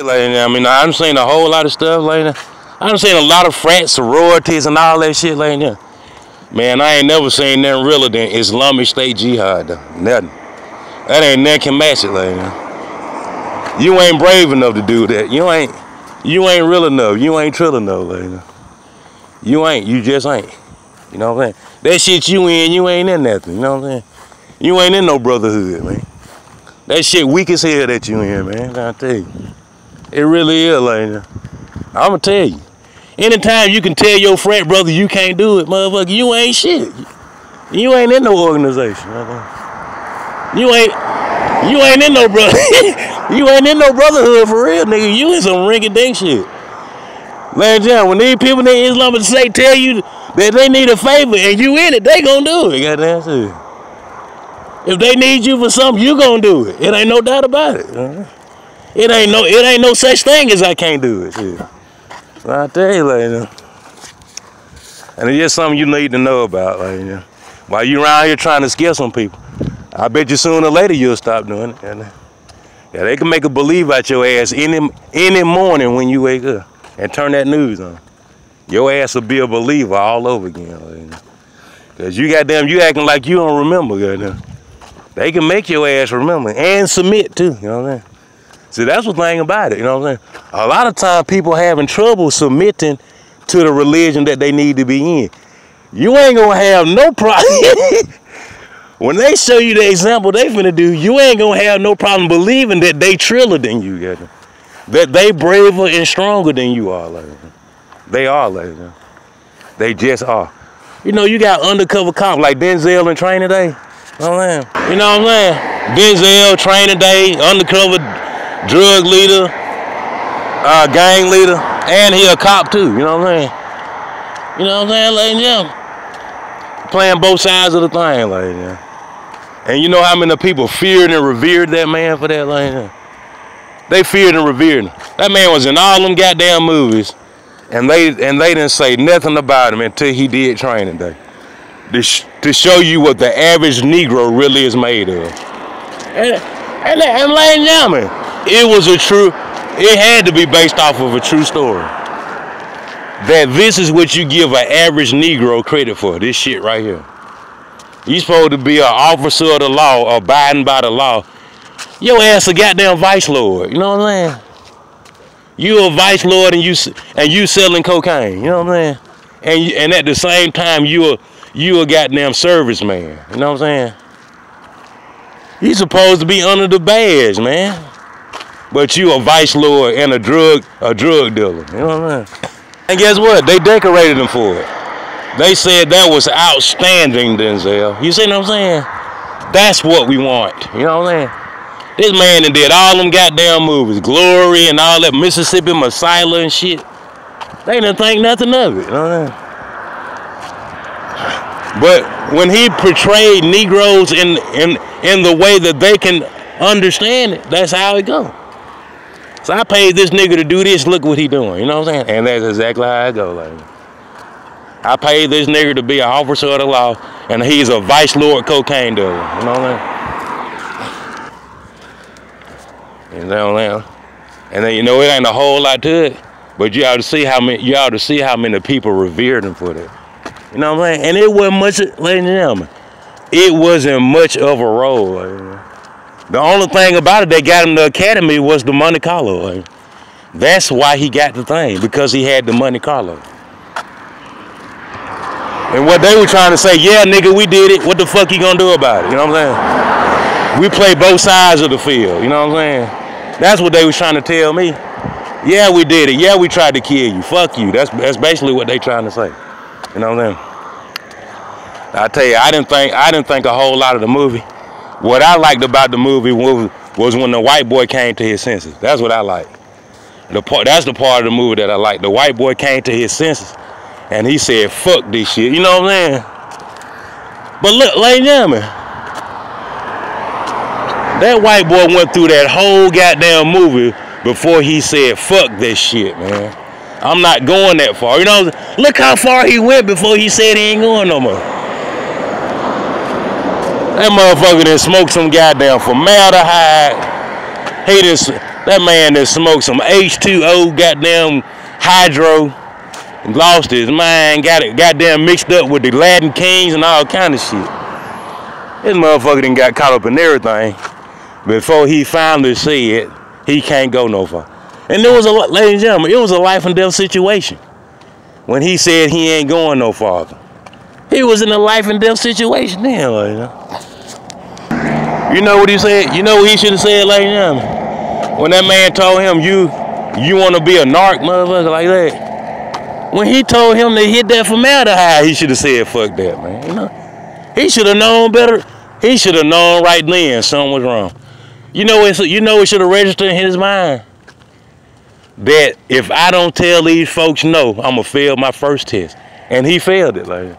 Like, I mean, I done seen a whole lot of stuff like that. I done seen a lot of frat sororities and all that shit like that. Man, I ain't never seen nothing realer than Islamic State Jihad, though. Nothing. That ain't nothing can match it like that. You ain't brave enough to do that. You ain't real enough. You ain't trill enough like that. You just ain't. You know what I'm saying? That shit you ain't in nothing. You know what I'm saying? You ain't in no brotherhood, man. That shit weak as hell that you in, man. I tell you. It really is like that. I'ma tell you. Anytime you can tell your frat brother you can't do it, motherfucker, you ain't shit. You ain't in no organization. You ain't in no brother. You ain't in no brotherhood for real, nigga. You in some rinky-dink shit. Ladies and gentlemen, when these people in Islamic State tell you that they need a favor and you in it, they gonna do it. Goddamn shit. If they need you for something, you gonna do it. It ain't no doubt about it. It ain't no such thing as I can't do it. Shit. So I tell you, like, and it's just something you need to know about, like, while you around here trying to scare some people. I bet you sooner or later you'll stop doing it. And, yeah, they can make a believe out your ass any morning when you wake up and turn that news on. Your ass will be a believer all over again. Like, cause you acting like you don't remember, goddamn. They can make your ass remember and submit too, you know what I'm saying? See, that's the thing about it, you know what I'm saying? A lot of times people having trouble submitting to the religion that they need to be in. You ain't gonna have no problem. When they show you the example they finna do, you ain't gonna have no problem believing that they triller than you, goddamn. That they braver and stronger than you are, like that. They are like that. They just are. You know, you got undercover cops like Denzel in Training Day. You know what I'm saying? You know what I'm saying? Denzel, Training Day, undercover drug leader, gang leader, and he a cop too. You know what I'm saying? You know what I'm saying, ladies and gentlemen? Playing both sides of the thing, like that. And you know how many people feared and revered that man for that, like that? They feared and revered him. That man was in all them goddamn movies, and they didn't say nothing about him until he did Training Day. To show you what the average Negro really is made of. And ladies and gentlemen, it had to be based off of a true story. That this is what you give an average Negro credit for, this shit right here. You supposed to be an officer of the law, abiding by the law. Your ass a goddamn vice lord, you know what I'm saying? You a vice lord and you selling cocaine, you know what I'm saying? And at the same time you a goddamn serviceman, you know what I'm saying? You supposed to be under the badge, man. But you a vice lord and a drug dealer, you know what I'm saying? And guess what? They decorated him for it. They said that was outstanding, Denzel. You see what I'm saying? That's what we want, you know what I'm saying? This man that did all them goddamn movies, Glory and all that, Mississippi Messiah and shit. They didn't think nothing of it, you know what I'm saying? But when he portrayed Negroes in the way that they can understand it, that's how it goes. So I paid this nigga to do this, look what he doing, you know what I'm saying? And that's exactly how it goes. Like, I paid this nigga to be an officer of the law, and he's a vice lord cocaine dealer, you know what I'm saying? You know what I'm saying? And then, you know, it ain't a whole lot to it, but you ought to see how many people revered him for that. You know what I'm saying? And it wasn't much, ladies and gentlemen, it wasn't much of a role. Like, the only thing about it that got him the academy was the Monte Carlo. Like, that's why he got the thing, because he had the Monte Carlo. And what they were trying to say, yeah, nigga, we did it. What the fuck you gonna do about it? You know what I'm saying? We play both sides of the field. You know what I'm saying? That's what they was trying to tell me. Yeah, we did it. Yeah, we tried to kill you. Fuck you. That's basically what they trying to say. You know what I'm saying? I tell you, I didn't think a whole lot of the movie. What I liked about the movie was when the white boy came to his senses. That's what I liked. That's the part of the movie that I liked. The white boy came to his senses, and he said, "Fuck this shit." You know what I'm saying? But look, ladies and gentlemen, that white boy went through that whole goddamn movie before he said, "Fuck this shit, man. I'm not going that far." You know, look how far he went before he said he ain't going no more. That motherfucker done smoked some goddamn formaldehyde. That man that smoked some H2O, goddamn hydro, and lost his mind, got it goddamn mixed up with the Latin Kings and all kind of shit. This motherfucker done got caught up in everything before he finally said he can't go no far. And there was ladies and gentlemen, it was a life and death situation when he said he ain't going no farther. He was in a life and death situation then, ladies and gentlemen. You know what he said? You know what he should have said, ladies and gentlemen? When that man told him, you want to be a narc, motherfucker, like that. When he told him to hit that formaldehyde, he should have said, fuck that, man. You know? He should have known better. He should have known right then something was wrong. You know it should have registered in his mind that if I don't tell these folks no, I'm going to fail my first test. And he failed it, like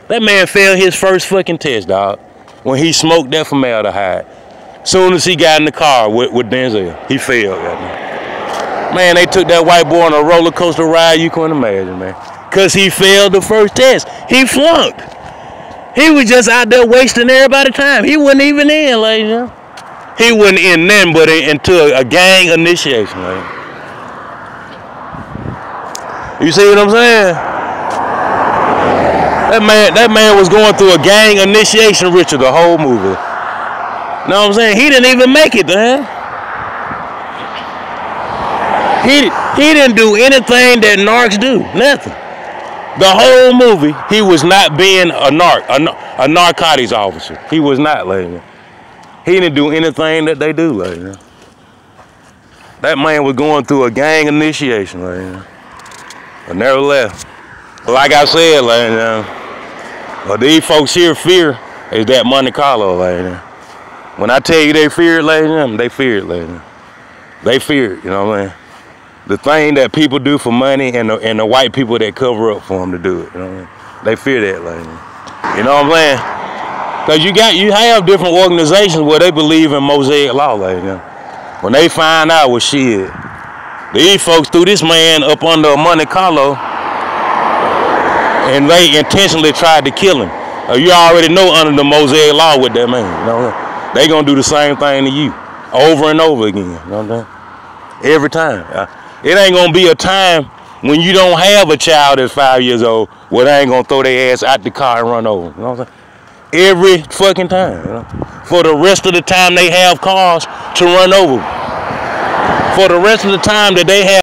that man failed his first fucking test, dog, when he smoked that formaldehyde. Soon as he got in the car with Denzel, he failed. Man, they took that white boy on a roller coaster ride you couldn't imagine, man. Because he failed the first test. He flunked. He was just out there wasting everybody's time. He wasn't even in, ladies and gentlemen. He wasn't in nothing but into a gang initiation, ladies. You see what I'm saying? That man was going through a gang initiation ritual the whole movie. Know what I'm saying? He didn't even make it, man. He didn't do anything that narcs do. Nothing. The whole movie, he was not being a narcotics officer. He was not, ladies. He didn't do anything that they do, ladies. That man was going through a gang initiation, ladies. But nevertheless, like I said, ladies, but these folks here fear is that Monte Carlo, ladies. When I tell you they fear it, ladies, they fear it, ladies. They fear it, you know what I mean? The thing that people do for money and the white people that cover up for them to do it, you know what I mean? They fear that, ladies. You know what I'm saying? Because you have different organizations where they believe in Mosaic law, ladies. When they find out what shit, these folks threw this man up under a Monte Carlo and they intentionally tried to kill him. You already know under the Mosaic law what that means, you know what I mean? They gonna do the same thing to you over and over again. You know what I'm saying? Every time. It ain't gonna be a time when you don't have a child that's 5 years old where they ain't gonna throw their ass out the car and run over. You know what I'm saying? Every fucking time. You know? For the rest of the time they have cars to run over. For the rest of the time that they have